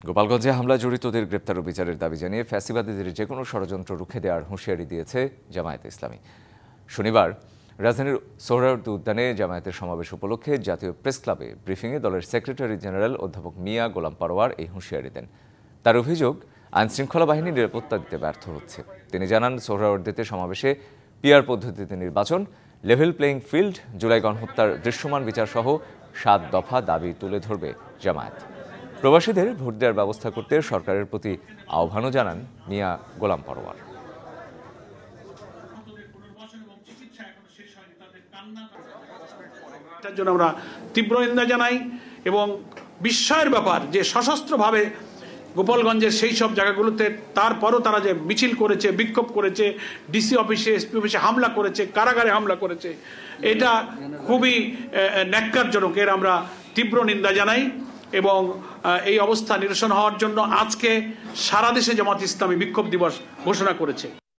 গোপালগঞ্জে হামলা জড়িতদের গ্রেপ্তার ও বিচারের দাবি জানিয়ে ফ্যাসিবাদীদের যেকোনো ষড়যন্ত্র রুখে দেওয়ার হুঁশিয়ারি দিয়েছে জামায়াতে ইসলামী। শনিবার রাজধানীর সোহরাওয়ার্দী উদ্যানে জামায়াতের সমাবেশ উপলক্ষে জাতীয় প্রেস ক্লাবে ব্রিফিংয়ে দলের সেক্রেটারি জেনারেল অধ্যাপক মিয়া গোলাম পারোয়ার এই হুঁশিয়ারি দেন। তার অভিযোগ, আইনশৃঙ্খলা বাহিনী নিরাপত্তা দিতে ব্যর্থ হচ্ছে। তিনি জানান, সোহরাওয়ার্দীতে সমাবেশে পিআর পদ্ধতিতে নির্বাচন, লেভেল প্লেইং ফিল্ড, জুলাই গণহত্যার দৃশ্যমান বিচার সহ 7 দফা দাবি তুলে ধরবে জামায়াত। প্রবাসীদের ভোট দেওয়ার ব্যবস্থা করতে সরকারের প্রতি আহ্বানও জানান মিয়া গোলাম পারোয়ার। এটার জন্য আমরা তীব্র নিন্দা জানাই এবং বিস্ময়ের ব্যাপার যে সশস্ত্রভাবে গোপালগঞ্জের সেই সব জায়গাগুলোতে তারপরও তারা যে মিছিল করেছে, বিক্ষোভ করেছে, ডিসি অফিসে, এসপি অফিসে হামলা করেছে, কারাগারে হামলা করেছে, এটা খুবই ন্যাক্কারজনক। এর আমরা তীব্র নিন্দা জানাই এবং এই অবস্থা নিরসন হওয়ার জন্য আজকে সারা দেশে জামাত ইসলামী বিক্ষোভ দিবস ঘোষণা করেছে।